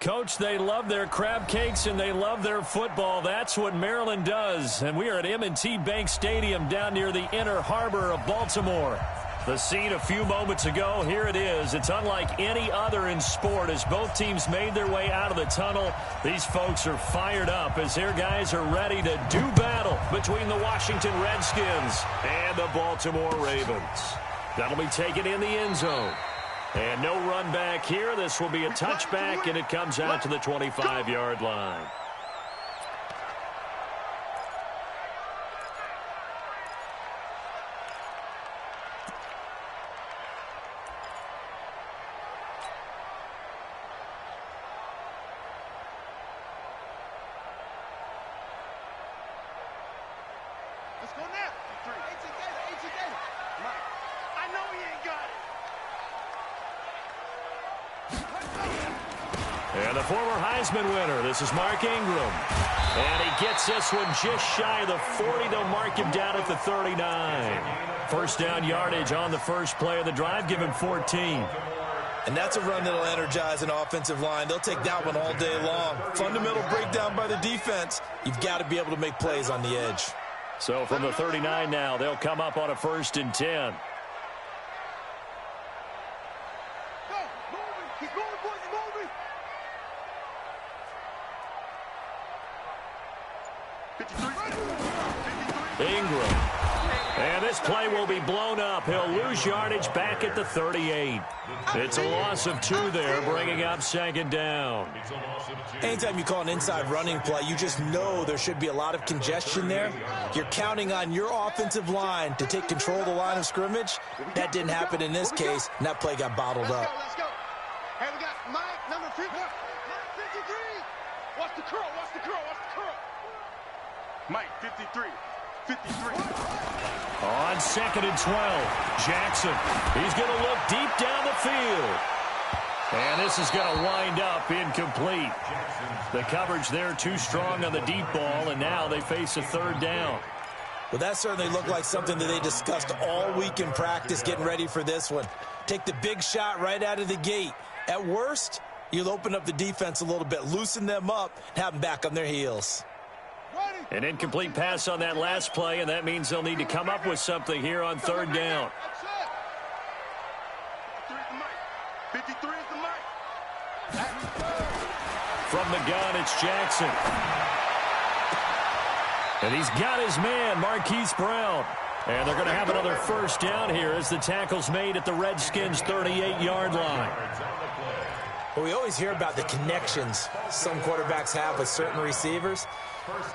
Coach, they love their crab cakes and they love their football. That's what Maryland does. And we are at M&T Bank Stadium down near the Inner Harbor of Baltimore. The scene a few moments ago, here it is. It's unlike any other in sport as both teams made their way out of the tunnel. These folks are fired up as their guys are ready to do battle between the Washington Redskins and the Baltimore Ravens. That'll be taken in the end zone. And no run back here. This will be a touchback, and it comes out to the 25-yard line. Let's go now. 18 Gator. Mike, I know he ain't got it. And the former Heisman winner, this is Mark Ingram. And he gets this one just shy of the 40. They'll mark him down at the 39. First down yardage on the first play of the drive, give him 14. And that's a run that'll energize an offensive line. They'll take that one all day long. Fundamental breakdown by the defense. You've got to be able to make plays on the edge. So from the 39 now, they'll come up on a 1st and 10. Ingram. And this play will be blown up. He'll lose yardage back at the 38. It's a loss of 2 there, bringing up 2nd down. Anytime you call an inside running play, you just know there should be a lot of congestion there. You're counting on your offensive line to take control of the line of scrimmage. That didn't happen in this case, and that play got bottled up. Let's go. Hey, we got Mike, number 50. Mike, 53. Watch the curl. Mike, 53. 53. On 2nd and 12, Jackson. He's going to look deep down the field. And this is going to wind up incomplete. The coverage there too strong on the deep ball, and now they face a 3rd down. Well, that certainly looked like something that they discussed all week in practice getting ready for this one. Take the big shot right out of the gate. At worst, you'll open up the defense a little bit, loosen them up, and have them back on their heels. An incomplete pass on that last play, and that means they'll need to come up with something here on 3rd down. 53 is the mic. From the gun, it's Jackson. And he's got his man, Marquise Brown. And they're going to have another 1st down here as the tackle's made at the Redskins' 38-yard line. Well, we always hear about the connections some quarterbacks have with certain receivers.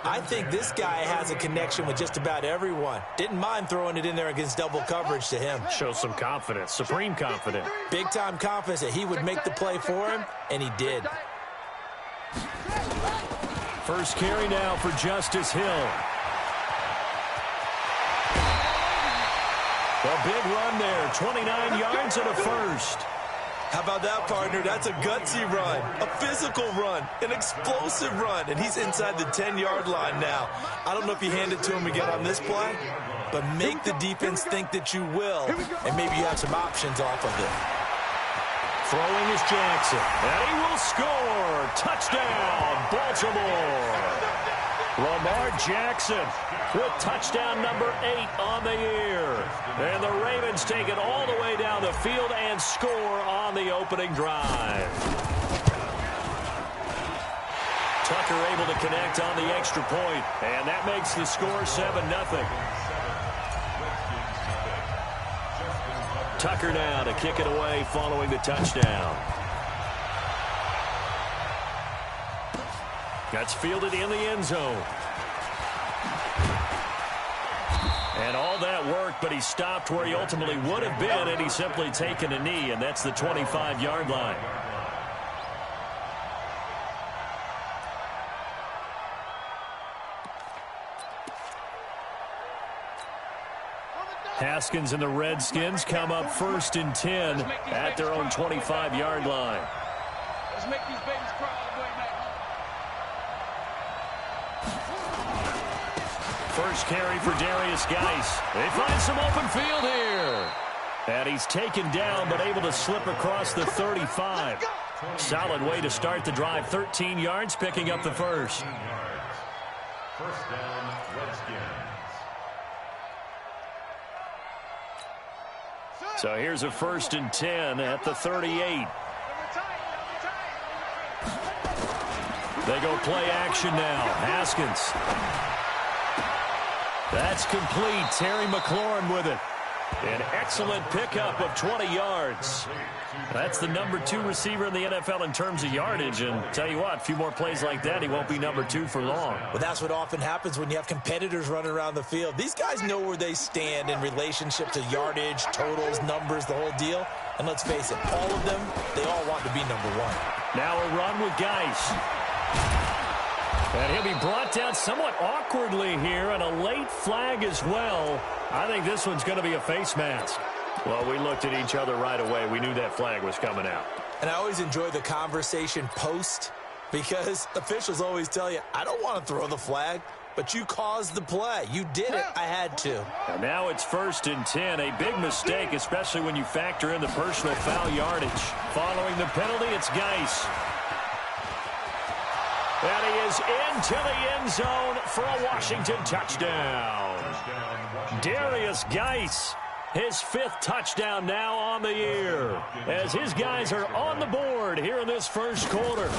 I think this guy has a connection with just about everyone. Didn't mind throwing it in there against double coverage to him. Shows some confidence, supreme confidence. Big-time confidence that he would make the play for him, and he did. First carry now for Justice Hill. A big run there, 29 yards and a 1st. How about that, partner? That's a gutsy run, a physical run, an explosive run, and he's inside the 10-yard line now. I don't know if you hand it to him again on this play, but make the defense think that you will, and maybe you have some options off of it. Throwing is Jackson, and he will score. Touchdown, Baltimore. Lamar Jackson with touchdown number 8 on the year. And the Ravens take it all the way down the field and score on the opening drive. Tucker able to connect on the extra point, and that makes the score 7-0. Tucker now to kick it away following the touchdown. That's fielded in the end zone. And all that work, but he stopped where he ultimately would have been, and he's simply taken a knee, and that's the 25-yard line. Haskins and the Redskins come up 1st and 10 at their own 25-yard line. Let's make these babies cry all the way back. First carry for Darius Geis. They find some open field here. And he's taken down, but able to slip across the 35. Solid way to start the drive. 13 yards, picking up the first. First down, Redskins. So here's a 1st and 10 at the 38. They go play action now. Haskins. That's complete. Terry McLaurin with it. An excellent pickup of 20 yards. That's the number 2 receiver in the NFL in terms of yardage. And tell you what, a few more plays like that, he won't be number 2 for long. Well, that's what often happens when you have competitors running around the field. These guys know where they stand in relationship to yardage, totals, numbers, the whole deal. And let's face it, all of them, they all want to be number 1. Now a run with Geis. And he'll be brought down somewhat awkwardly here, and a late flag as well. I think this one's going to be a face mask. Well, we looked at each other right away. We knew that flag was coming out. And I always enjoy the conversation post, because officials always tell you, I don't want to throw the flag, but you caused the play. You did it. I had to. And now it's 1st and 10. A big mistake, especially when you factor in the personal foul yardage. Following the penalty, it's Geis. And he is into the end zone for a Washington touchdown. Darius Geis, his 5th touchdown now on the year, as his guys are on the board here in this first quarter.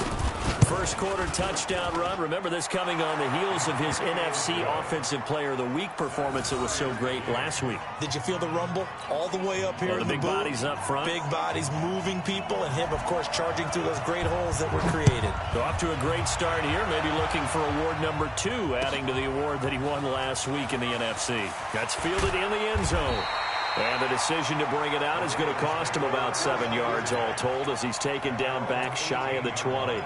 First quarter touchdown run. Remember, this coming on the heels of his NFC Offensive Player of the Week performance that was so great last week. Did you feel the rumble all the way up here? The big bodies up front. Big bodies moving people, and him, of course, charging through those great holes that were created. So off to a great start here, maybe looking for award number 2, adding to the award that he won last week in the NFC. That's fielded in the end zone. And the decision to bring it out is going to cost him about 7 yards all told, as he's taken down back shy of the 20.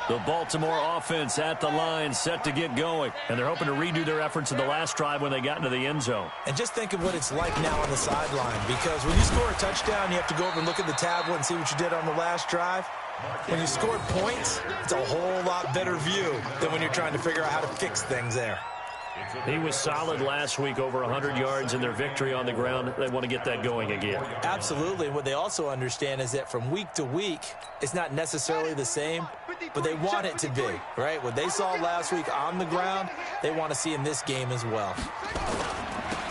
The Baltimore offense at the line, set to get going. And they're hoping to redo their efforts in the last drive when they got into the end zone. And just think of what it's like now on the sideline, because when you score a touchdown, you have to go over and look at the tablet and see what you did on the last drive. When you scored points, it's a whole lot better view than when you're trying to figure out how to fix things there. He was solid last week, over 100 yards in their victory on the ground. They want to get that going again. Absolutely. What they also understand is that from week to week, it's not necessarily the same, but they want it to be, right? What they saw last week on the ground, they want to see in this game as well.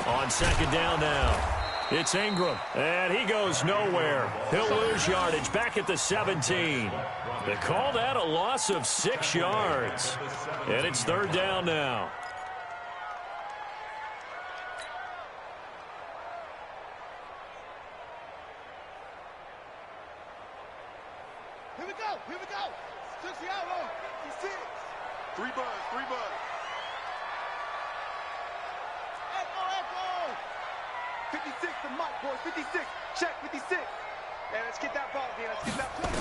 On 2nd down now, it's Ingram, and he goes nowhere. He'll lose yardage back at the 17. They call that a loss of 6 yards, and it's 3rd down now. Here we go. 60 out low. 56. 3 buzz. Echo. 56 to Mike, boys. 56. Check 56. And let's get that ball, man. Let's get that ball.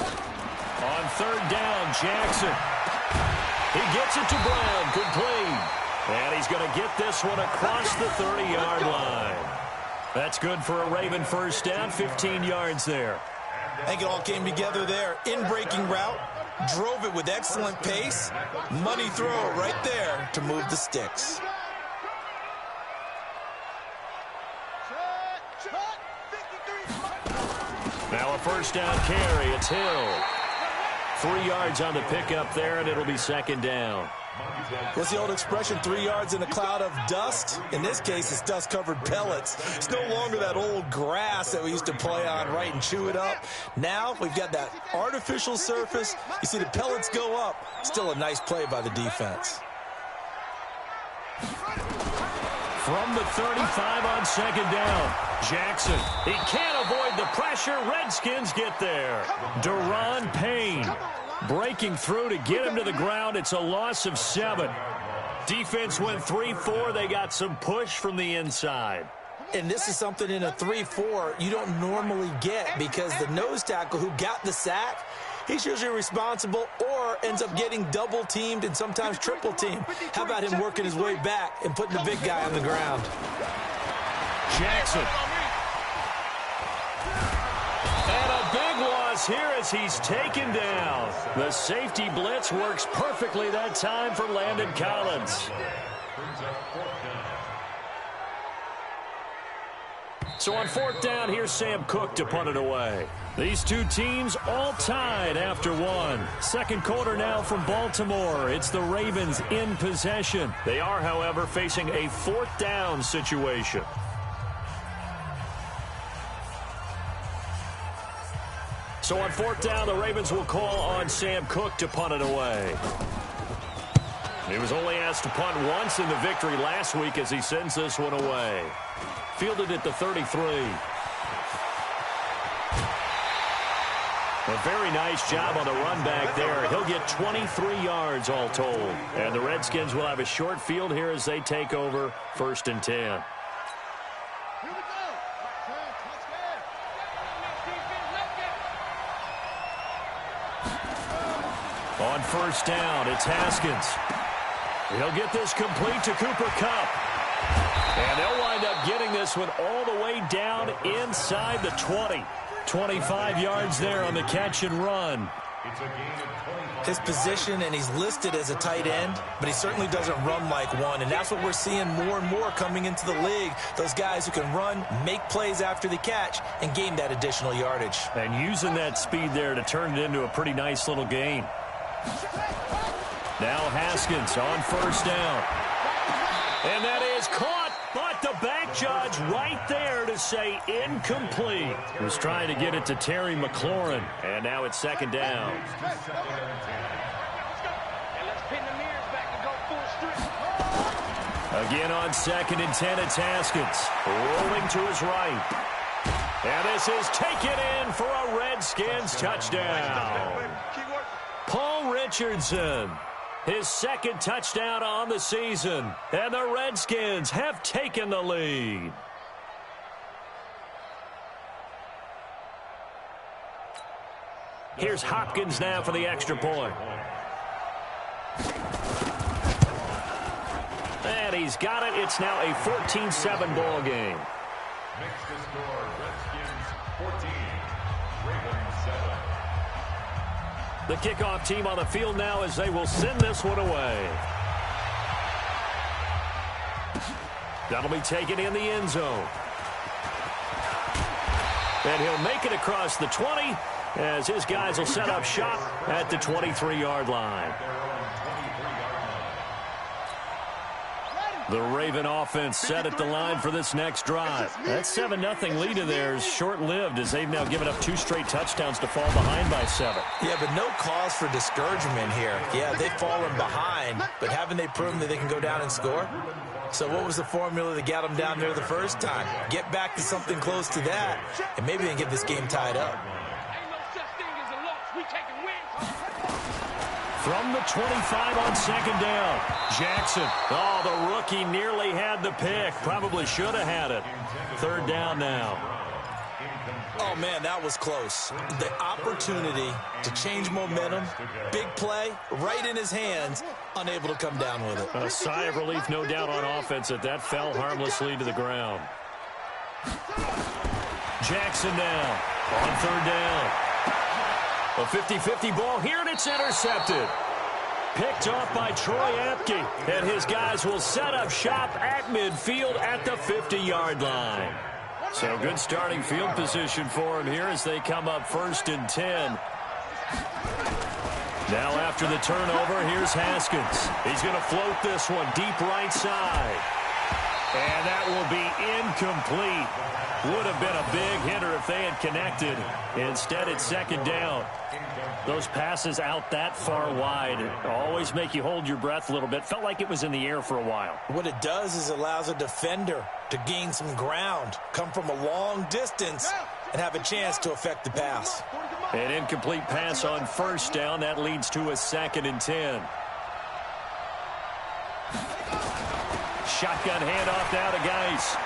On 3rd down, Jackson. He gets it to Brown. Complete. And he's going to get this one across the 30-yard line. That's good for a Raven first down. 15 yards there. I think it all came together there. In-breaking route, drove it with excellent pace. Money throw right there to move the sticks. Now a first down carry. It's Hill. 3 yards on the pickup there, and it'll be 2nd down. What's the old expression, 3 yards in a cloud of dust? In this case, it's dust-covered pellets. It's no longer that old grass that we used to play on, right, and chew it up. Now we've got that artificial surface. You see the pellets go up. Still a nice play by the defense. From the 35 on 2nd down, Jackson. He can't avoid the pressure. Redskins get there. Deron Payne breaking through to get him to the ground. It's a loss of 7. Defense went 3-4. They got some push from the inside. And this is something in a 3-4 you don't normally get, because the nose tackle who got the sack, he's usually responsible or ends up getting double-teamed and sometimes triple-teamed. How about him working his way back and putting the big guy on the ground? Jackson. And a big loss here as he's taken down. The safety blitz works perfectly that time for Landon Collins. So on 4th down, here's Sam Cook to punt it away. These two teams all tied after one. Second quarter now from Baltimore. It's the Ravens in possession. They are, however, facing a fourth down situation. So on fourth down, the Ravens will call on Sam Cook to punt it away. He was only asked to punt once in the victory last week as he sends this one away. Fielded at the 33. A very nice job on the run back there. He'll get 23 yards all told. And the Redskins will have a short field here as they take over 1st and 10. On first down, it's Haskins. He'll get this complete to Cooper Kupp. And they'll wind up getting this one all the way down inside the 20. 25 yards there on the catch and run. His position, and he's listed as a tight end, but he certainly doesn't run like one, and that's what we're seeing more and more coming into the league. Those guys who can run, make plays after the catch, and gain that additional yardage. And using that speed there to turn it into a pretty nice little gain. Now Haskins on first down. And that is caught, but the back judge right there to say incomplete. Was trying to get it to Terry McLaurin, and now it's second down. Again on 2nd and 10, it's Haskins. Rolling to his right. And this is taken in for a Redskins touchdown. Paul Richardson, his second touchdown on the season. And the Redskins have taken the lead. Here's Hopkins now for the extra point. And he's got it. It's now a 14-7 ball game. Next to score, Redskins 14, Ravens 7. The kickoff team on the field now as they will send this one away. That'll be taken in the end zone. And he'll make it across the 20 as his guys will set up shop at the 23-yard line. The Raven offense set at the line for this next drive. That 7-0 lead of theirs short-lived as they've now given up 2 straight touchdowns to fall behind by 7. Yeah, but no cause for discouragement here. Yeah, they've fallen behind, but haven't they proven that they can go down and score? So what was the formula that got them down there the first time? Get back to something close to that, and maybe they can get this game tied up. From the 25 on second down, Jackson. Oh, the rookie nearly had the pick. Probably should have had it. Third down now. Oh, man, that was close. The opportunity to change momentum, big play, right in his hands, unable to come down with it. A sigh of relief, no doubt, on offense that fell harmlessly to the ground. Jackson now on third down. A 50-50 ball here, and it's intercepted. Picked off by Troy Apke, and his guys will set up shop at midfield at the 50-yard line. So good starting field position for him here as they come up 1st and 10. Now after the turnover, here's Haskins. He's going to float this one deep right side. And that will be incomplete. Would have been a big hitter if they had connected. Instead, it's second down. Those passes out that far wide always make you hold your breath a little bit. Felt like it was in the air for a while. What it does is allows a defender to gain some ground, come from a long distance, and have a chance to affect the pass. An incomplete pass on first down. That leads to a 2nd and 10. Shotgun handoff now to Geis.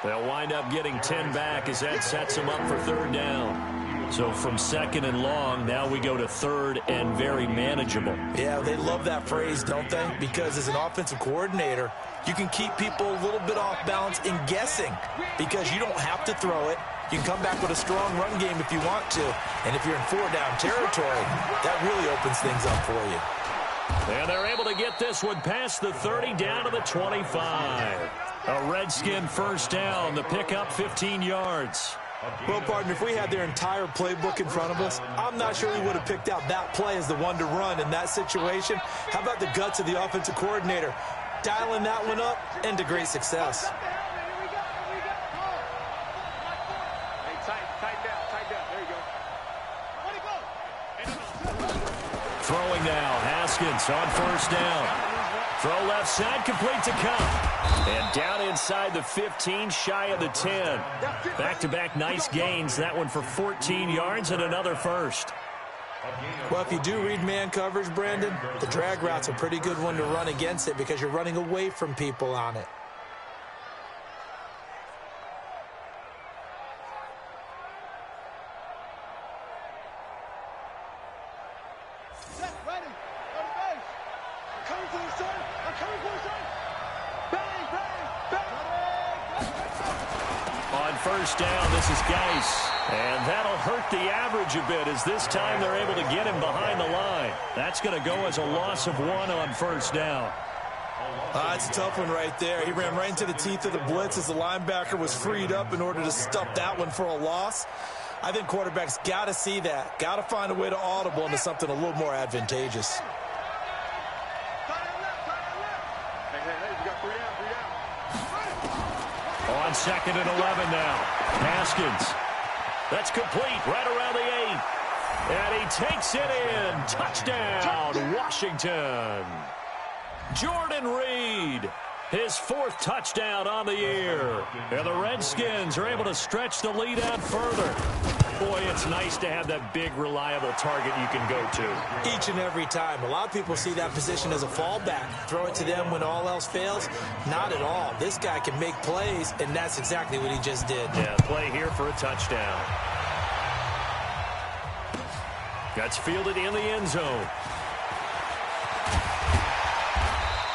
They'll wind up getting 10 back as that sets them up for third down. So from 2nd and long, now we go to 3rd and very manageable. Yeah, they love that phrase, don't they? Because as an offensive coordinator, you can keep people a little bit off balance and guessing because you don't have to throw it. You can come back with a strong run game if you want to. And if you're in 4-down territory, that really opens things up for you. And they're able to get this one past the 30 down to the 25. A Redskin first down. The pickup 15 yards. Well, partner, if we had their entire playbook in front of us, I'm not sure we would have picked out that play as the one to run in that situation. How about the guts of the offensive coordinator? Dialing that one up into great success. Throwing now, Haskins on first down. Throw left side, complete to Cup. And down inside the 15, shy of the 10. Back-to-back nice gains. That one for 14 yards and another first. Well, if you do read man coverage, Brandon, the drag route's a pretty good one to run against it because you're running away from people on it. First down, this is Geis. And that'll hurt the average a bit as this time they're able to get him behind the line. That's going to go as a loss of 1 on first down. It's a tough one right there. He ran right into the teeth of the blitz as the linebacker was freed up in order to stuff that one for a loss. I think quarterbacks got to see that. Got to find a way to audible into something a little more advantageous. On second and 11 now. Haskins. That's complete right around the 8. And he takes it in. Touchdown, Washington. Jordan Reed, his 4th touchdown on the year. And the Redskins are able to stretch the lead out further. Boy, it's nice to have that big, reliable target you can go to. Each and every time. A lot of people see that position as a fallback. Throw it to them when all else fails. Not at all. This guy can make plays, and that's exactly what he just did. Yeah, play here for a touchdown. That's fielded in the end zone.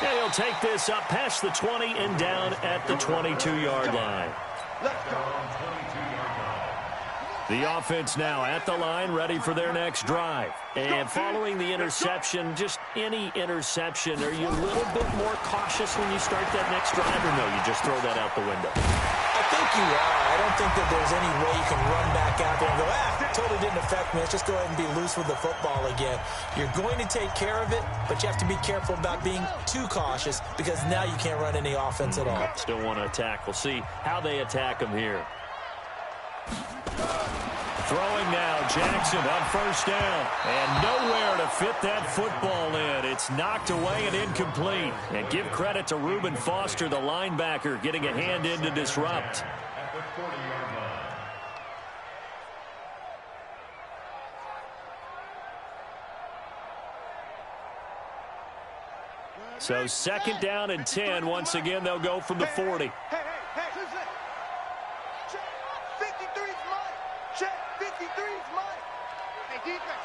And he'll take this up past the 20 and down at the 22-yard line. Let's go. The offense now at the line, ready for their next drive. And following the interception, just any interception, are you a little bit more cautious when you start that next drive, or no, you just throw that out the window? I think you are. I don't think that there's any way you can run back out there and go, totally didn't affect me. Let's just go ahead and be loose with the football again. You're going to take care of it, but you have to be careful about being too cautious because now you can't run any offense at all. Still want to attack. We'll see how they attack him here. Throwing now, Jackson on first down. And nowhere to fit that football in. It's knocked away and incomplete. And give credit to Reuben Foster, the linebacker, getting a hand in to disrupt. At the 40-yard line. So second down and 10. Once again, they'll go from the 40. Hey. Check. 53's mine. Check. 53's mine. Hey, defense.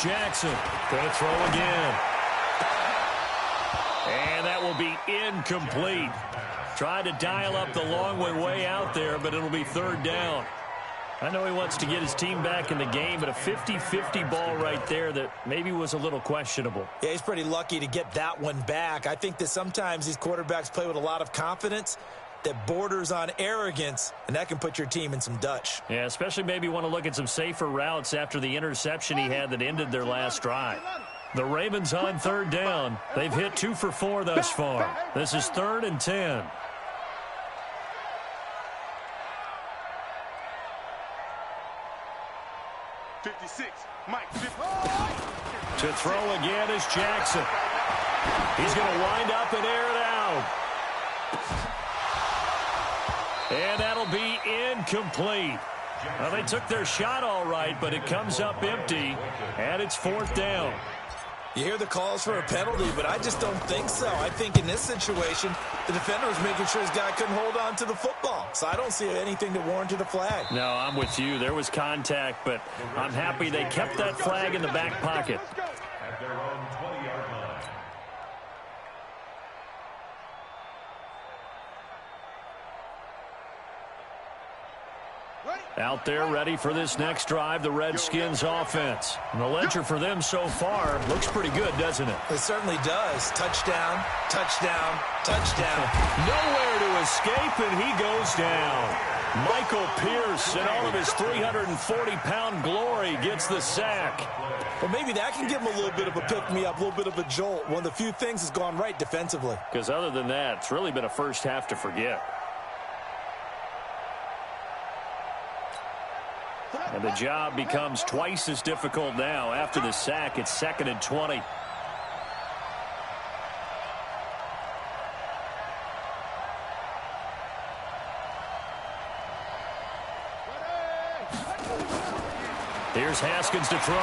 Jackson going to throw again. And that will be incomplete. Tried to dial up the long way out there, but it'll be third down. I know he wants to get his team back in the game, but a 50-50 ball right there that maybe was a little questionable. Yeah, he's pretty lucky to get that one back. I think that sometimes these quarterbacks play with a lot of confidence that borders on arrogance, and that can put your team in some Dutch. Yeah, especially maybe want to look at some safer routes after the interception he had that ended their last drive. The Ravens on third down. They've hit 2 for 4 thus far. This is 3rd and 10. To throw again is Jackson. He's going to wind up and air it out. And that'll be incomplete. Well, they took their shot all right, but it comes up empty, and it's 4th down. You hear the calls for a penalty, but I just don't think so. I think in this situation, the defender was making sure his guy couldn't hold on to the football. So I don't see anything that warranted a flag. No, I'm with you. There was contact, but I'm happy they kept that flag in the back pocket. At their own 20-yard line. Out there ready for this next drive, the Redskins offense. And the ledger for them so far looks pretty good, doesn't it? It certainly does. Touchdown, touchdown, touchdown. Nowhere to escape, and he goes down. Michael Pierce, in all of his 340-pound glory, gets the sack. Well, maybe that can give him a little bit of a pick-me-up, a little bit of a jolt. One of the few things that's gone right defensively. Because other than that, it's really been a first half to forget. And the job becomes twice as difficult now. After the sack, it's 2nd and 20. Here's Haskins to throw.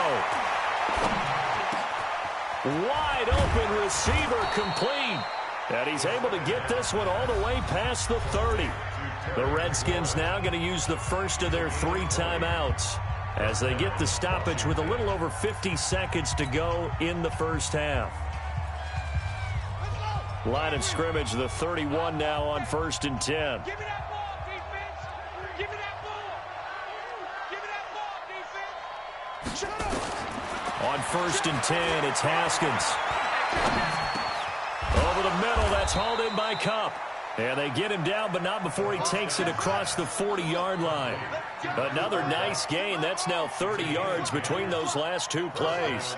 Wide open receiver, complete. And he's able to get this one all the way past the 30. The Redskins now going to use the first of their 3 timeouts as they get the stoppage with a little over 50 seconds to go in the first half. Line of scrimmage, the 31 now on 1st and 10. Give me that ball, defense. Give me that ball. Give me that ball, defense. Shut up. On 1st and 10, it's Haskins. Over the middle, that's hauled in by Cup. And they get him down, but not before he takes it across the 40-yard line. Another nice gain. That's now 30 yards between those last 2 plays.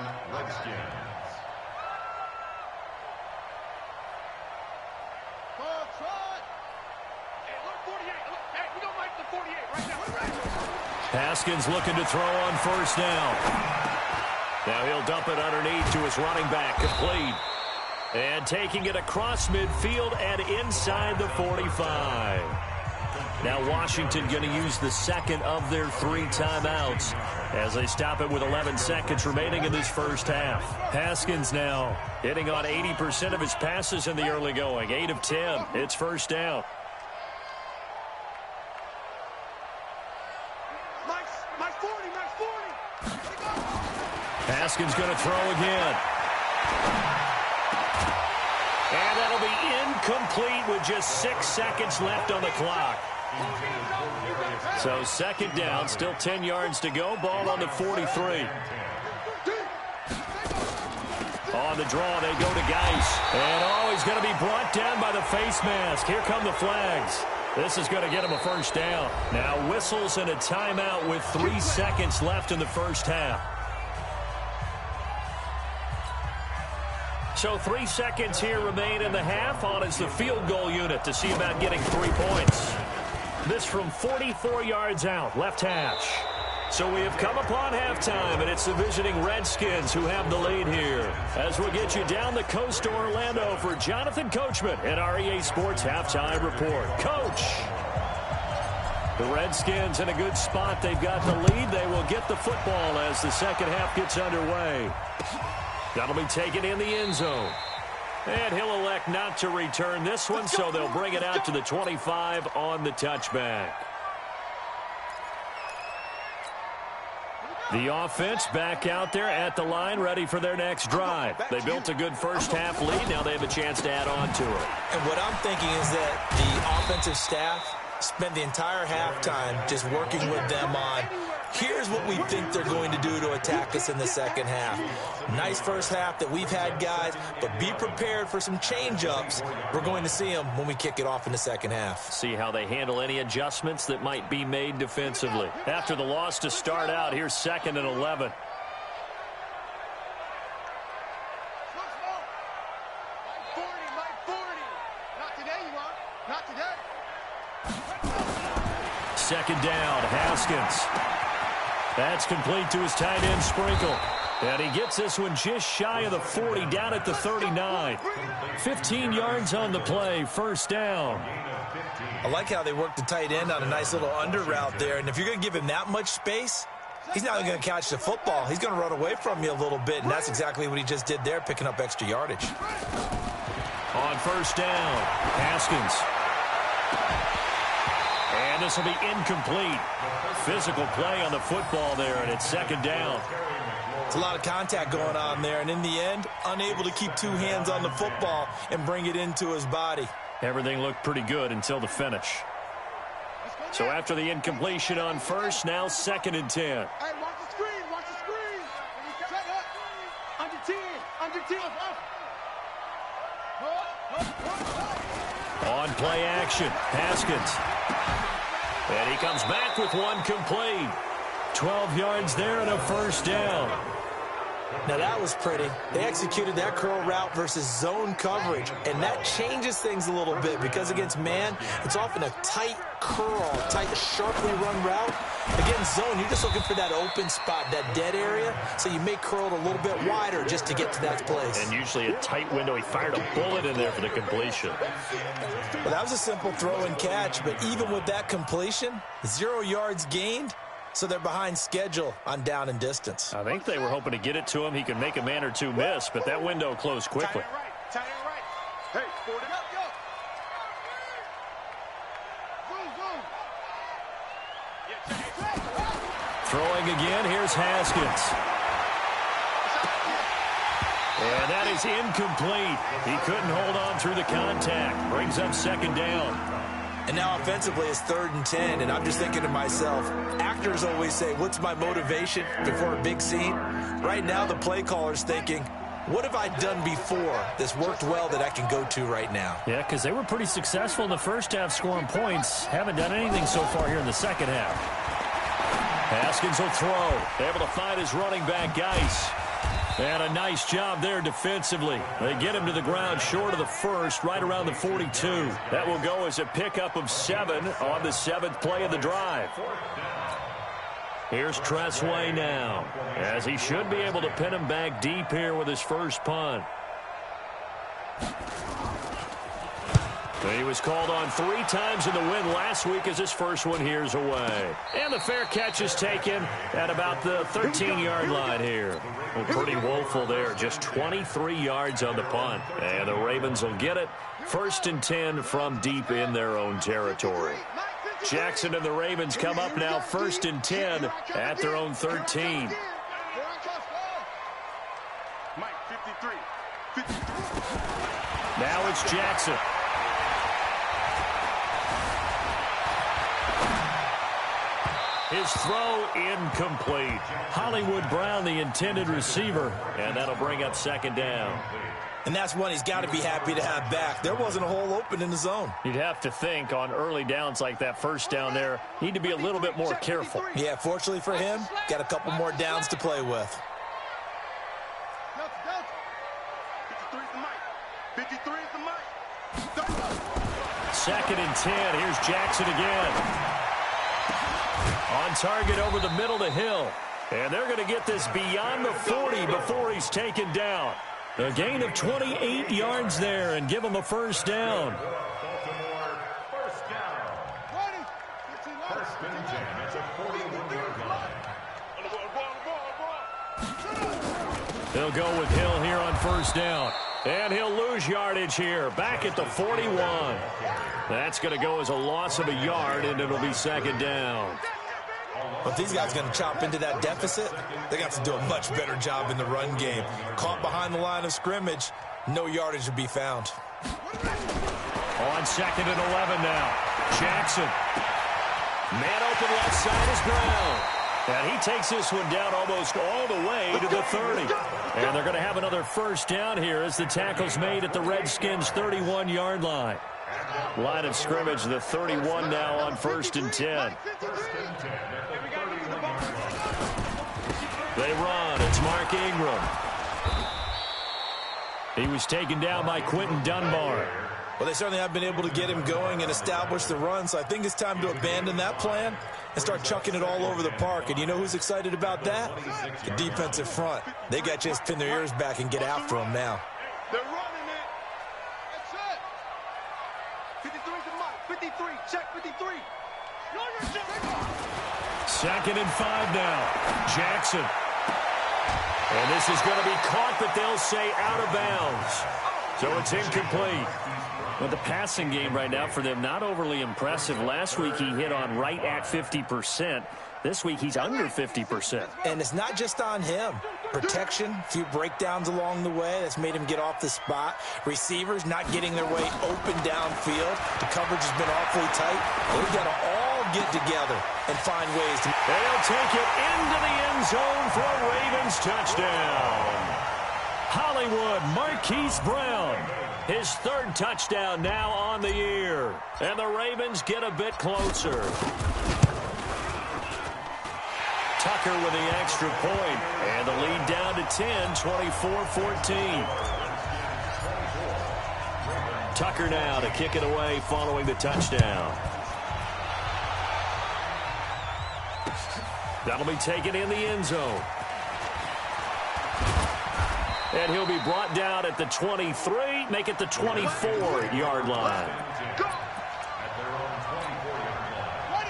Haskins looking to throw on 1st down. Now he'll dump it underneath to his running back, complete. And taking it across midfield and inside the 45. Now Washington going to use the second of their 3 timeouts as they stop it with 11 seconds remaining in this first half. Haskins now hitting on 80% of his passes in the early going. 8 of 10. It's 1st down. My 40. Haskins going to throw again. And that'll be incomplete with just 6 seconds left on the clock. So 2nd down, still 10 yards to go. Ball on the 43. On the draw, they go to Geis. And he's going to be brought down by the face mask. Here come the flags. This is going to get him a 1st down. Now whistles and a timeout with 3 seconds left in the first half. So 3 seconds here remain in the half. On is the field goal unit to see about getting 3 points. This from 44 yards out, left hash. So we have come upon halftime, and it's the visiting Redskins who have the lead here. As we'll get you down the coast to Orlando for Jonathan Coachman in our EA Sports Halftime Report. Coach! The Redskins in a good spot. They've got the lead. They will get the football as the second half gets underway. That'll be taken in the end zone. And he'll elect not to return this one, so they'll bring it out to the 25 on the touchback. The offense back out there at the line, ready for their next drive. They built a good first half lead. Now they have a chance to add on to it. And what I'm thinking is that the offensive staff spent the entire halftime just working with them on, here's what we think they're going to do to attack us in the second half. Nice first half that we've had, guys, but be prepared for some change-ups. We're going to see them when we kick it off in the second half. See how they handle any adjustments that might be made defensively. After the loss to start out, here's 2nd and 11. Not today. 2nd down, Haskins. That's complete to his tight end, Sprinkle. And he gets this one just shy of the 40, down at the 39. 15 yards on the play, 1st down. I like how they work the tight end on a nice little under route there. And if you're going to give him that much space, he's not going to catch the football. He's going to run away from you a little bit, and that's exactly what he just did there, picking up extra yardage. On 1st down, Haskins. And this will be incomplete. Physical play on the football there, and it's 2nd down. It's a lot of contact going on there, and in the end, unable to keep 2 hands on the football and bring it into his body. Everything looked pretty good until the finish. So after the incompletion on first, now 2nd and 10. Hey, watch the screen, watch the screen. Shut up. Under 10, under 10. On play action, Haskins. And he comes back with one complete. 12 yards there and a first down. Now that was pretty. They executed that curl route versus zone coverage, and that changes things a little bit because against man, it's often a tight curl, tight, sharply run route. Against zone, you're just looking for that open spot, that dead area, so you may curl it a little bit wider just to get to that place. And usually a tight window. He fired a bullet in there for the completion. Well, that was a simple throw and catch, but even with that completion, 0 yards gained. So they're behind schedule on down and distance. I think they were hoping to get it to him. He could make a man or two miss, but that window closed quickly. Tight end right. Hey, 40. Go. Throwing again, here's Haskins. And that is incomplete. He couldn't hold on through the contact. Brings up 2nd down. And now offensively it's 3rd and 10, and I'm just thinking to myself, actors always say, what's my motivation before a big scene? Right now the play caller's thinking, what have I done before that's worked well that I can go to right now? Yeah, because they were pretty successful in the first half scoring points. Haven't done anything so far here in the second half. Haskins will throw. Able to find his running back, Geis. And a nice job there defensively. They get him to the ground short of the first, right around the 42. That will go as a pickup of 7 on the 7th play of the drive. Here's Tressway now, as he should be able to pin him back deep here with his first punt. He was called on 3 times in the win last week as his first one here's away. And the fair catch is taken at about the 13-yard line here. Well, pretty woeful there, just 23 yards on the punt. And the Ravens will get it. 1st and 10 from deep in their own territory. Jackson and the Ravens come up now 1st and 10 at their own 13. Now it's Jackson. His throw incomplete. Hollywood Brown, the intended receiver, and that'll bring up 2nd down. And that's one he's got to be happy to have back. There wasn't a hole open in the zone. You'd have to think on early downs like that first down there, need to be a little bit more careful. Yeah, fortunately for him, got a couple more downs to play with. 53 is the mic. 2nd and 10. Here's Jackson again. On target over the middle to Hill. And they're going to get this beyond the 40 before he's taken down. A gain of 28 yards there and give him a first down. First down. First and 10 at the 41-yard line. They'll go with Hill here on first down. And he'll lose yardage here, back at the 41. That's going to go as a loss of a yard, and it'll be 2nd down. But these guys are going to chop into that deficit. They got to do a much better job in the run game. Caught behind the line of scrimmage, no yardage to be found. On 2nd and 11 now. Jackson. Man open left side is Brown. And he takes this one down almost all the way to the 30. And they're going to have another first down here as the tackle's made at the Redskins' 31-yard line. Line of scrimmage, the 31 now on 1st and 10. They run. It's Mark Ingram. He was taken down by Quentin Dunbar. Well, they certainly have been able to get him going and establish the run, so I think it's time to abandon that plan and start chucking it all over the park. And you know who's excited about that? The defensive front. They got a chance to pin their ears back and get after him now. They're running it. That's it. 53 is the mic. 53. Check 53. 2nd and 5 now. Jackson. And this is going to be caught, but they'll say out of bounds. So it's incomplete. But the passing game right now for them, not overly impressive. Last week he hit on right at 50%. This week he's under 50%. And it's not just on him. Protection, a few breakdowns along the way. That's made him get off the spot. Receivers not getting their way open downfield. The coverage has been awfully tight. They've got to all will get together and find ways to... They'll take it into the end zone for a Ravens touchdown. Hollywood Marquise Brown, his third touchdown now on the year. And the Ravens get a bit closer. Tucker with the extra point, and the lead down to 10, 24-14. Tucker now to kick it away following the touchdown. That'll be taken in the end zone. And he'll be brought down at the 23, make it the 24-yard line.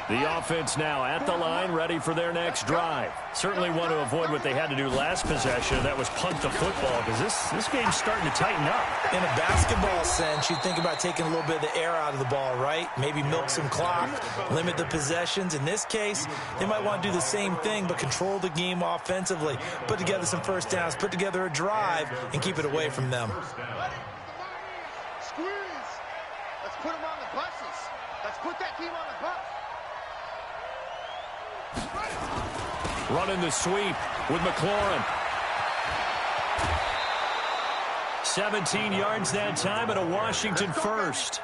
The offense now at the line, ready for their next drive. Certainly want to avoid what they had to do last possession. That was punt the football, because this game's starting to tighten up. In a basketball sense, you think about taking a little bit of the air out of the ball, right? Maybe milk some clock, limit the possessions. In this case, they might want to do the same thing, but control the game offensively. Put together some first downs, put together a drive, and keep it away from them. Squeeze. Let's put them on the buses. Let's put that team on the bus. Running the sweep with McLaurin. 17 yards that time and a Washington first.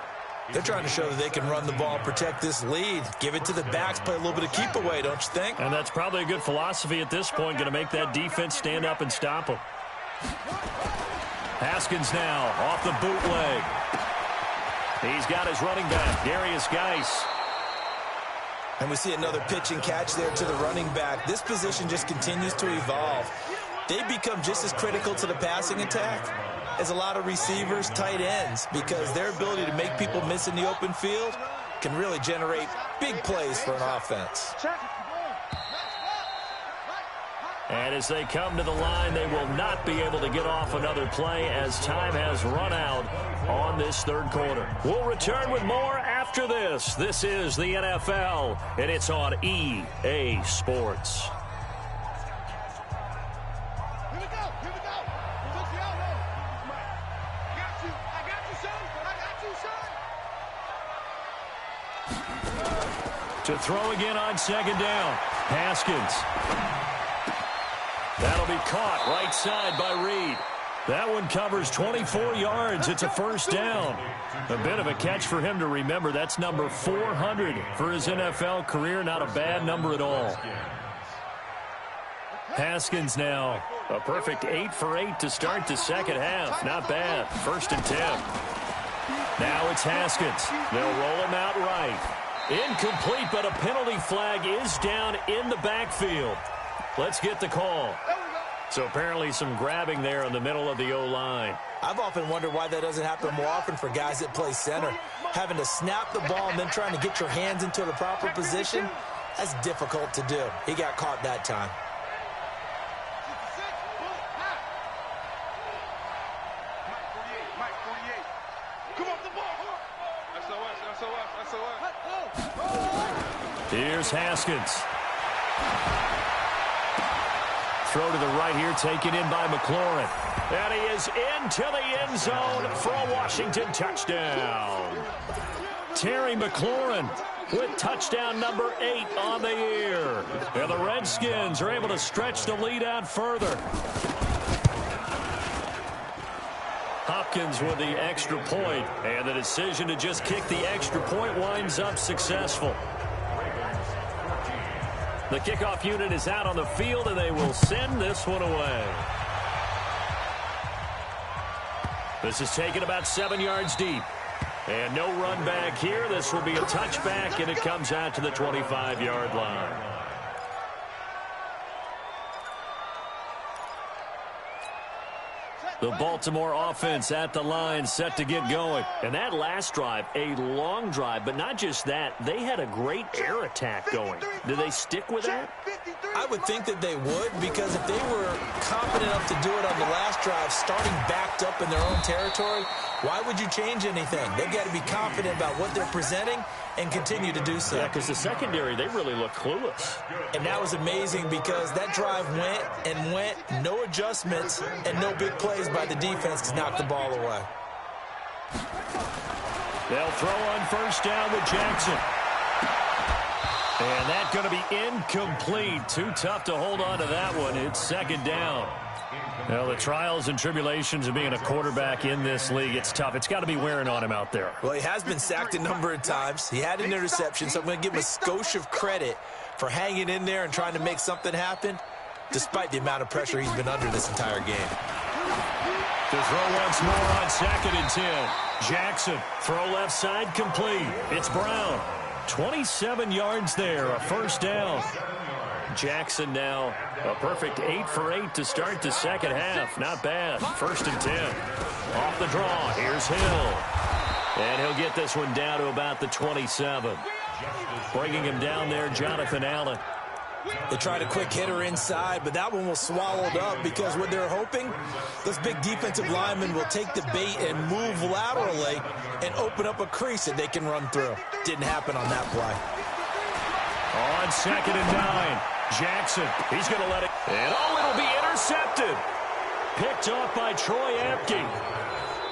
They're trying to show that they can run the ball, protect this lead. Give it to the backs, play a little bit of keep away, don't you think? And that's probably a good philosophy at this point, going to make that defense stand up and stop them. Haskins now off the bootleg. He's got his running back, Darius Geis. And we see another pitch and catch there to the running back. This position just continues to evolve. They become just as critical to the passing attack as a lot of receivers, tight ends, because their ability to make people miss in the open field can really generate big plays for an offense. And as they come to the line, they will not be able to get off another play as time has run out on this third quarter. We'll return with more after this. This is the NFL, and it's on EA Sports. Here we go. Here we go. Touch the elbow. Got you. I got you, son. I got you, son. To throw again on second down. Haskins. That'll be caught right side by Reed. That one covers 24 yards. It's a first down. A bit of a catch for him to remember. That's number 400 for his NFL career. Not a bad number at all. Haskins now. A perfect 8 for 8 to start the second half. Not bad. First and 10. Now it's Haskins. They'll roll him out right. Incomplete, but a penalty flag is down in the backfield. Let's get the call. So apparently some grabbing there in the middle of the O-line. I've often wondered why that doesn't happen more often for guys that play center. Having to snap the ball and then trying to get your hands into the proper position, that's difficult to do. He got caught that time. Mike 48. Come off the ball. SOS. Here's Haskins. Throw to the right here, taken in by McLaurin. And he is into the end zone for a Washington touchdown. Terry McLaurin with touchdown number 8 on the year. And the Redskins are able to stretch the lead out further. Hopkins with the extra point, and the decision to just kick the extra point winds up successful. The kickoff unit is out on the field, and they will send this one away. This is taken about 7 yards deep. And no run back here. This will be a touchback, and it comes out to the 25-yard line. The Baltimore offense at the line, set to get going. And that last drive, a long drive, but not just that. They had a great air attack going. Do they stick with that? I would think that they would, because if they were confident enough to do it on the last drive, starting backed up in their own territory, why would you change anything? They've got to be confident about what they're presenting and continue to do so. Yeah, because the secondary, they really look clueless. And that was amazing because that drive went and went, no adjustments and no big plays by the defense to knock the ball away. They'll throw on first down with Jackson. And that's going to be incomplete. Too tough to hold on to that one. It's second down. Well, the trials and tribulations of being a quarterback in this league, it's tough. It's got to be wearing on him out there. Well, he has been sacked a number of times. He had an interception, so I'm going to give him a skosh of credit for hanging in there and trying to make something happen, despite the amount of pressure he's been under this entire game. To throw once more on 2nd and 10. Jackson, throw left side, complete. It's Brown. 27 yards there, a first down. Jackson now a perfect 8 for 8 to start the second half. Not bad. 1st and 10. Off the draw, here's Hill. And he'll get this one down to about the 27. Bringing him down there, Jonathan Allen. They tried a quick hitter inside, but that one was swallowed up because what they're hoping, those big defensive linemen will take the bait and move laterally and open up a crease that they can run through. Didn't happen on that play. On 2nd and 9, Jackson, he's going to let it, and it'll be intercepted. Picked off by Troy Apke.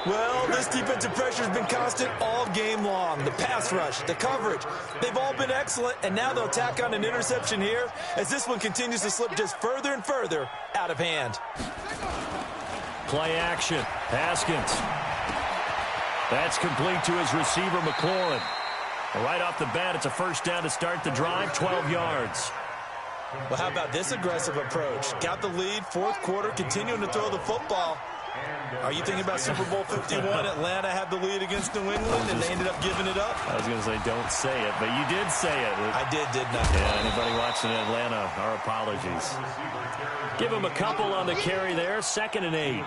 Well, this defensive pressure has been constant all game long. The pass rush, the coverage, they've all been excellent, and now they'll tack on an interception here as this one continues to slip just further and further out of hand. Play action, Haskins. That's complete to his receiver, McLaurin. Right off the bat, it's a first down to start the drive, 12 yards. Well, how about this aggressive approach? Got the lead, 4th quarter, continuing to throw the football. Are you thinking about Super Bowl 51? Atlanta had the lead against New England, and they ended up giving it up? I was going to say, don't say it, but you did say it. I didn't I? Yeah, anybody watching Atlanta, our apologies. Give them a couple on the carry there, 2nd and 8.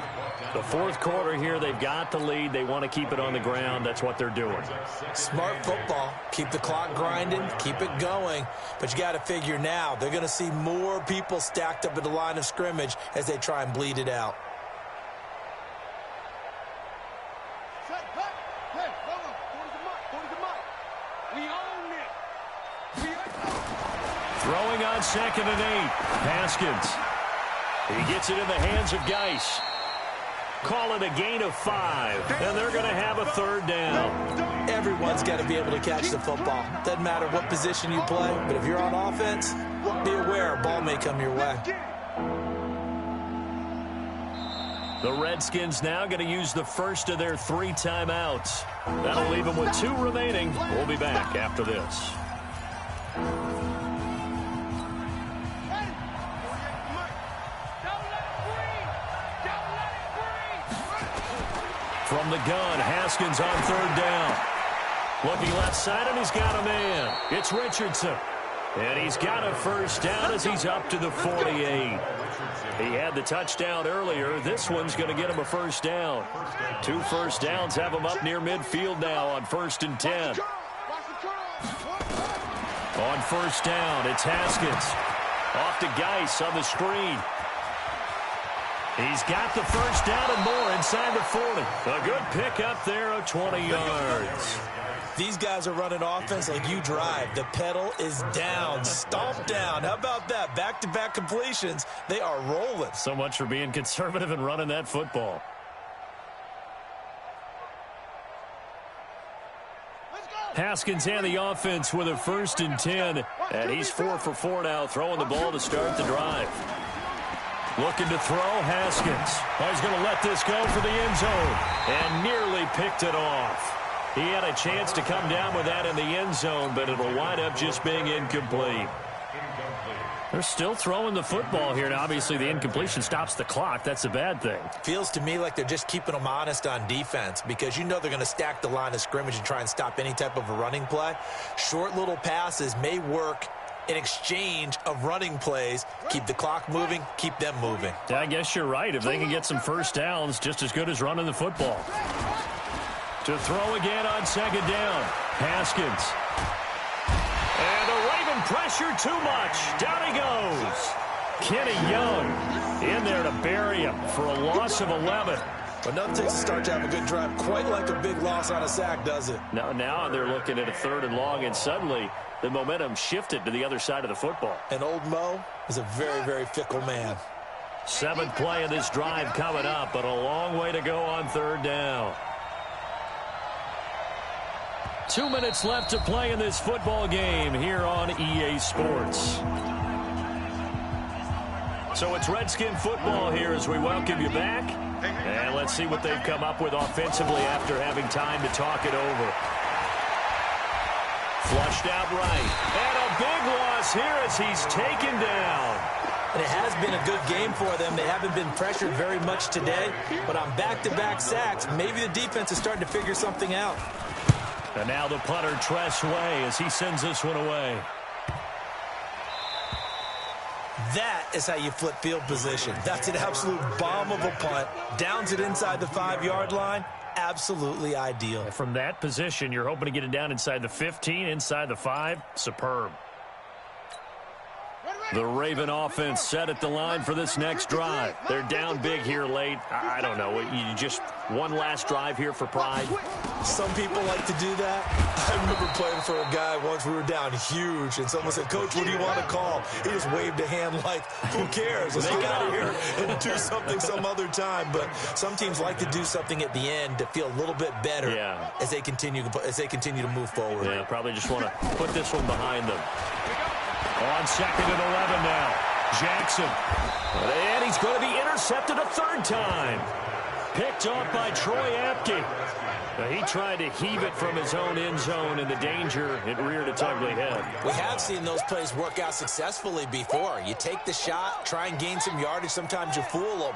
The 4th quarter here, they've got the lead. They want to keep it on the ground. That's what they're doing. Smart football. Keep the clock grinding, keep it going. But you got to figure now, they're going to see more people stacked up at the line of scrimmage as they try and bleed it out. Throwing on 2nd and 8. Haskins. He gets it in the hands of Geis. Call it a gain of 5. And they're going to have a 3rd down. Everyone's got to be able to catch the football. Doesn't matter what position you play, but if you're on offense, be aware a ball may come your way. The Redskins now going to use the first of their 3 timeouts. That'll leave them with 2 remaining. We'll be back after this. From the gun, Haskins on 3rd down. Looking left side, and he's got a man. It's Richardson. And he's got a first down as he's up to the 48. He had the touchdown earlier. This one's going to get him a first down. 2 first downs have him up near midfield now on 1st and 10. On 1st down, it's Haskins. Off to Geis on the screen. He's got the first down and more inside the 40. A good pickup there of 20 yards. These guys are running offense like you drive. The pedal is down, stomped down. How about that? Back-to-back completions. They are rolling. So much for being conservative and running that football. Haskins and the offense with a 1st and 10. And he's 4 for 4 now, throwing the ball to start the drive. Looking to throw, Haskins. Oh, he's going to let this go for the end zone. And nearly picked it off. He had a chance to come down with that in the end zone, but it'll wind up just being incomplete. They're still throwing the football here. Now, obviously, the incompletion stops the clock. That's a bad thing. Feels to me like they're just keeping them honest on defense because you know they're going to stack the line of scrimmage and try and stop any type of a running play. Short little passes may work in exchange of running plays. Keep the clock moving, keep them moving. Yeah, I guess you're right. If they can get some first downs, just as good as running the football. To throw again on 2nd down. Haskins. And a Raven pressure too much. Down he goes. Kenny Young in there to bury him for a loss of 11. But nothing takes a start to have a good drive quite like a big loss on a sack, does it? Now they're looking at a 3rd and long, and suddenly the momentum shifted to the other side of the football. And old Mo is a very, very fickle man. 7th play of this drive coming up, but a long way to go on 3rd down. 2 minutes left to play in this football game here on EA Sports. So it's Redskin football here as we welcome you back. And let's see what they've come up with offensively after having time to talk it over. Flushed out right. And a big loss here as he's taken down. And it has been a good game for them. They haven't been pressured very much today. But on back-to-back sacks, maybe the defense is starting to figure something out. And now the punter, Tress Way, as he sends this one away. That is how you flip field position. That's an absolute bomb of a punt. Downs it inside the 5-yard line. Absolutely ideal. From that position, you're hoping to get it down inside the 15, inside the 5. Superb. The Raven offense set at the line for this next drive. They're down big here late. I don't know. You just one last drive here for pride. Some people like to do that. I remember playing for a guy once. We were down huge, and someone said, "Coach, what do you want to call?" He just waved a hand like, "Who cares? Let's get out of here and do something some other time." But some teams like to do something at the end to feel a little bit better as they continue to move forward. Yeah, probably just want to put this one behind them. On 2nd and 11 now. Jackson. And he's going to be intercepted a third time. Picked off by Troy Apke. He tried to heave it from his own end zone, and the danger, it reared its ugly head. We have seen those plays work out successfully before. You take the shot, try and gain some yardage. Sometimes you fool them.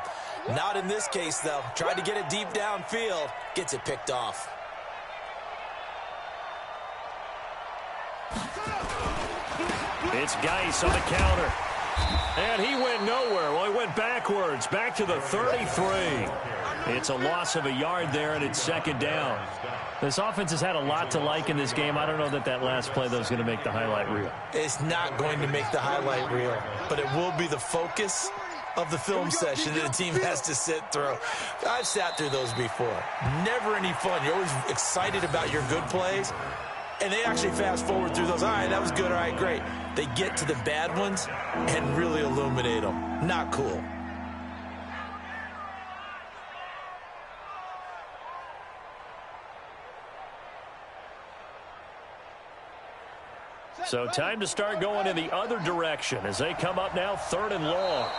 Not in this case, though. Tried to get it deep downfield. Gets it picked off. It's Geis on the counter. And he went nowhere. Well, he went backwards, back to the 33. It's a loss of a yard there, and it's 2nd down. This offense has had a lot to like in this game. I don't know that last play, though, is going to make the highlight reel. It's not going to make the highlight reel, but it will be the focus of the film session that a team has to sit through. I've sat through those before. Never any fun. You're always excited about your good plays. And they actually fast forward through those. All right, that was good. All right, great. They get to the bad ones and really illuminate them. Not cool. So time to start going in the other direction as they come up now 3rd and long.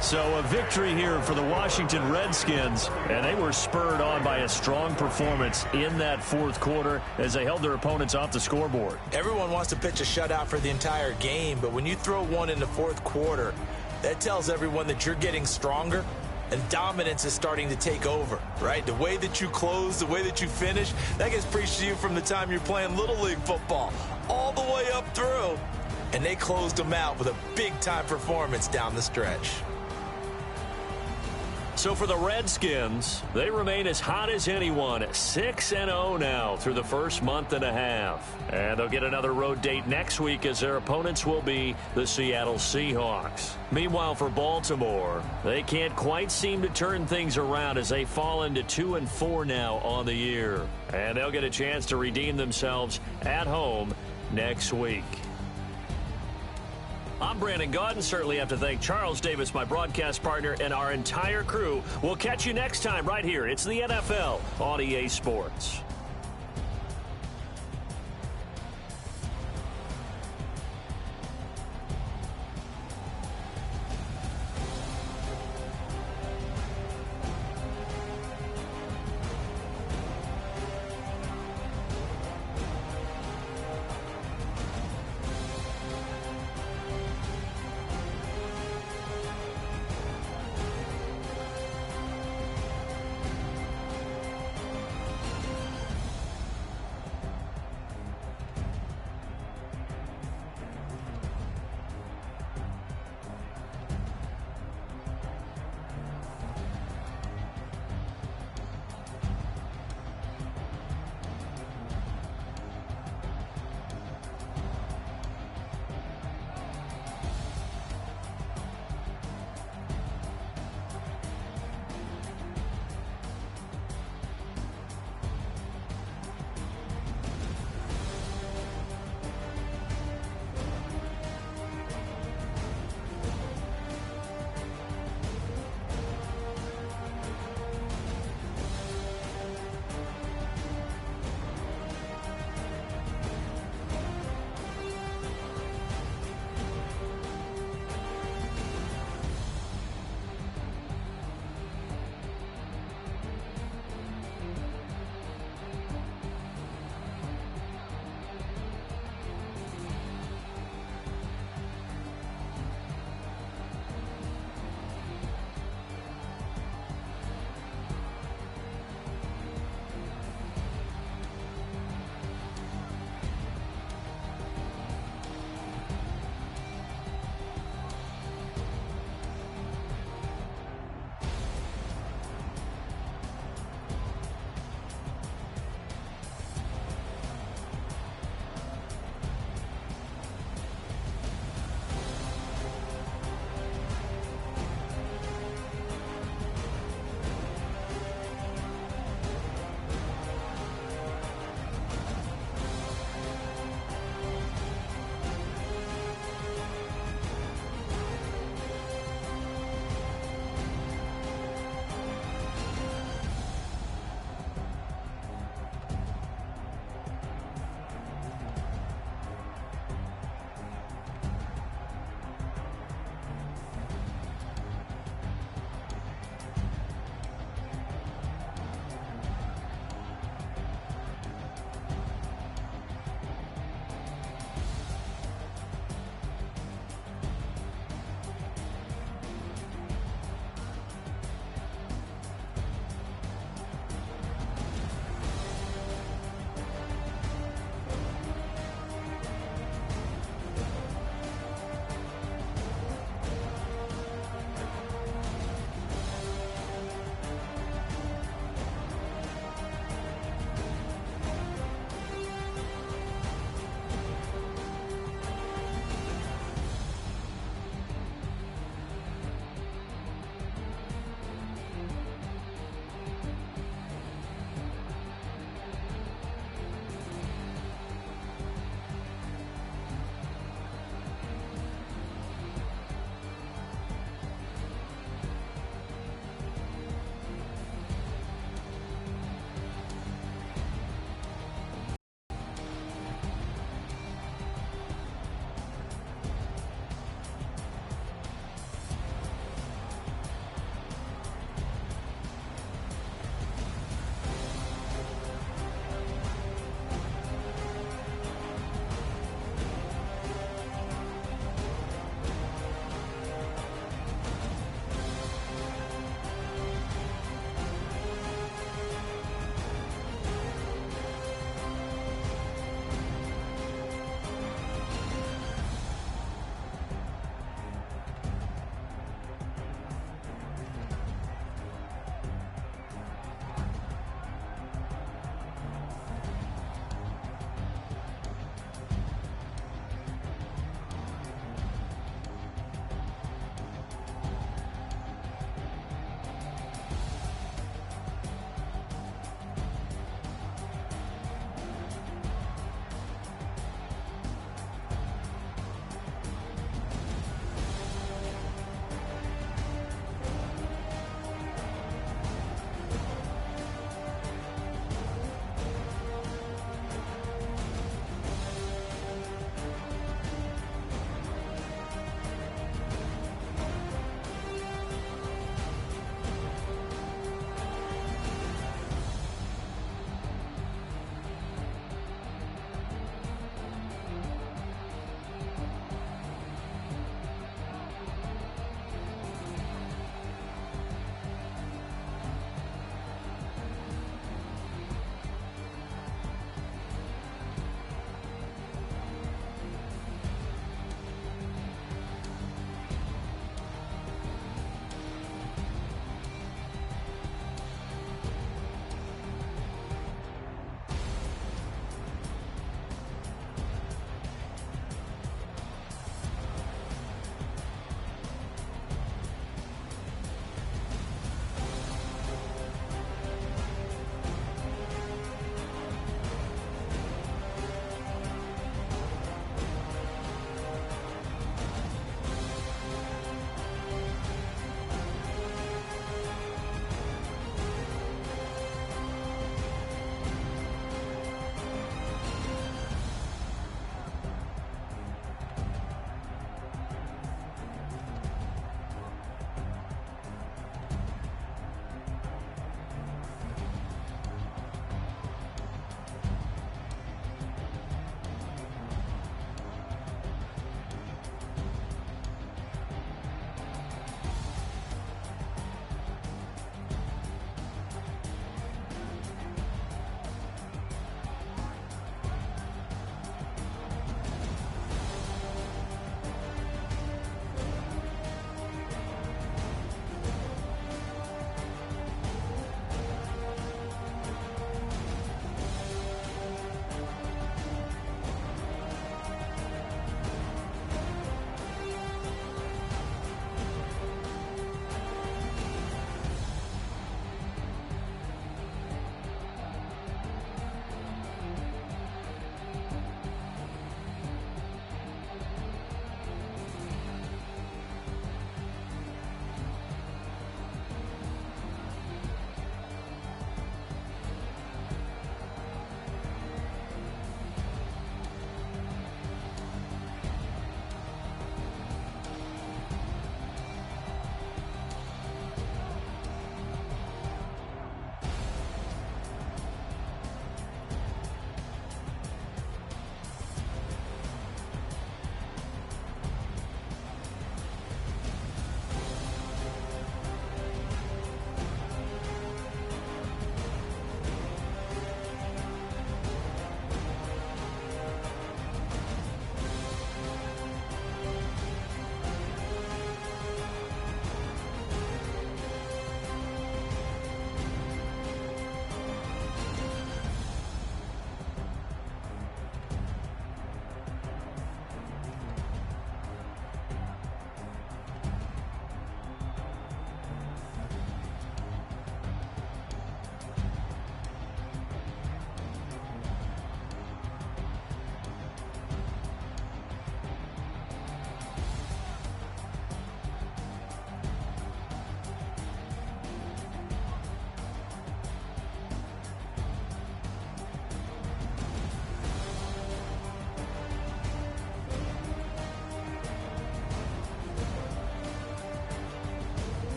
So a victory here for the Washington Redskins, and they were spurred on by a strong performance in that 4th quarter as they held their opponents off the scoreboard. Everyone wants to pitch a shutout for the entire game, but when you throw one in the 4th quarter, that tells everyone that you're getting stronger and dominance is starting to take over, right? The way that you close, the way that you finish, that gets preached to you from the time you're playing Little League football all the way up through, and they closed them out with a big-time performance down the stretch. So for the Redskins, they remain as hot as anyone, 6-0 now through the first month and a half. And they'll get another road date next week as their opponents will be the Seattle Seahawks. Meanwhile, for Baltimore, they can't quite seem to turn things around as they fall into 2-4 now on the year. And they'll get a chance to redeem themselves at home next week. I'm Brandon Gaudin. Certainly have to thank Charles Davis, my broadcast partner, and our entire crew. We'll catch you next time right here. It's the NFL on EA Sports.